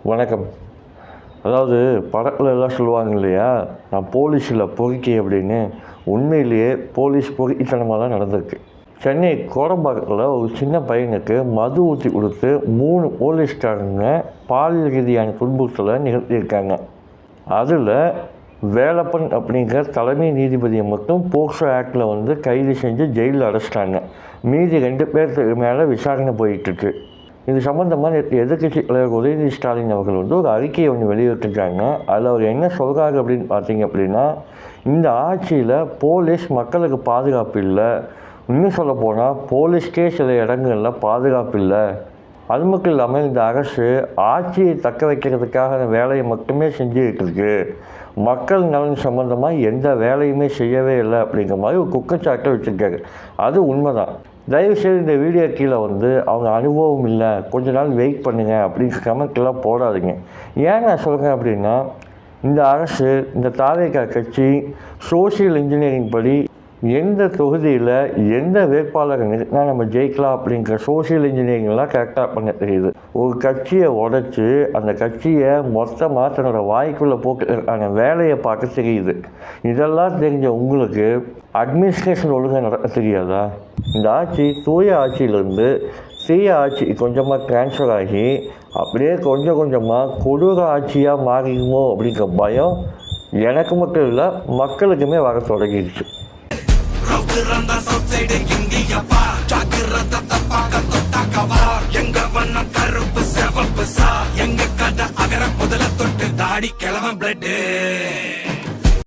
வணக்கம். அதாவது படத்தில் எல்லாம் சொல்லுவாங்க இல்லையா, நான் போலீஸில் பொறுக்கி அப்படின்னு. உண்மையிலேயே போலீஸ் பொறுக்கித்தனமாக தான் நடந்திருக்கு. சென்னை கோடம்பாக்கத்தில் ஒரு சின்ன பையனுக்கு மது ஊற்றி கொடுத்து 3 போலீஸ்காரங்க பாலியல் ரீதியான துன்புறுத்தலை நிகழ்த்தியிருக்காங்க. அதில் வேலப்பன் அப்படிங்கிற தலைமை நீதிபதியை மட்டும் போக்சோ ஆக்டில் கைது செஞ்சு ஜெயிலில் அடைச்சிட்டாங்க. மீதி 2 பேருக்கு மேலே விசாரணை போயிட்டுருக்கு. இது சம்மந்தமாக நேற்று எதிர்க்கட்சி தலைவர் உதயநிதி ஸ்டாலின் அவர்கள் ஒரு அறிக்கையை வெளியிட்டிருக்காங்க. அதில் அவர் என்ன சொல்கிறாரு அப்படின்னு பார்த்தீங்க அப்படின்னா, இந்த ஆட்சியில் போலீஸ் மக்களுக்கு பாதுகாப்பு இல்லை, இன்னும் சொல்ல போனால் போலீஸ்க்கே சில இடங்களில் பாதுகாப்பு இல்லை. அது மட்டும் இல்லாமல் இந்த அரசு ஆட்சியை தக்க வைக்கிறதுக்காக வேலையை மட்டுமே செஞ்சுக்கிட்டு இருக்கு, மக்கள் நலன் சம்மந்தமாக எந்த வேலையுமே செய்யவே இல்லை அப்படிங்கிற மாதிரி ஒரு குற்றச்சாட்டை வச்சுருக்காரு. அது உண்மைதான். தயவுசெய்து இந்த வீடியோ கீழே அவங்க அனுபவம் இல்லை, கொஞ்ச நாள் வெயிட் பண்ணுங்கள் அப்படின்னு கமெண்ட்லாம் போடாதீங்க. ஏன் நான் சொல்கிறேன் அப்படின்னா, இந்த அரசு, இந்த தாவேகா கட்சி சோஷியல் இன்ஜினியரிங் படி எந்த தொகுதியில் எந்த வேட்பாளரை நிறுத்தினா நம்ம ஜெயிக்கலாம் அப்படிங்கிற சோஷியல் இன்ஜினியரிங்லாம் கரெக்டாக பண்ண தெரியுது. ஒரு கட்சியை உடைச்சி அந்த கட்சியை மொத்தமாக தன்னோட வாய்க்குள்ளே போக்குறதுக்கான வேலையை பார்க்க தெரியுது. இதெல்லாம் தெரிஞ்ச உங்களுக்கு அட்மினிஸ்ட்ரேஷன் ஒழுங்காக நடக்க தெரியாதா? இந்த ஆட்சி தூய ஆட்சியிலேருந்து தீய ஆட்சி கொஞ்சமாக ட்ரான்ஸ்ஃபர் ஆகி அப்படியே கொஞ்சம் கொஞ்சமாக கொடூர ஆட்சியாக மாறிடுமோ அப்படிங்கிற பயம் எனக்கு மட்டும் இல்லை, மக்களுக்குமே வர தொடங்கிடுச்சு. எங்க கதை அகர முதல தொட்டு தாடி கிளம்ப பிளட்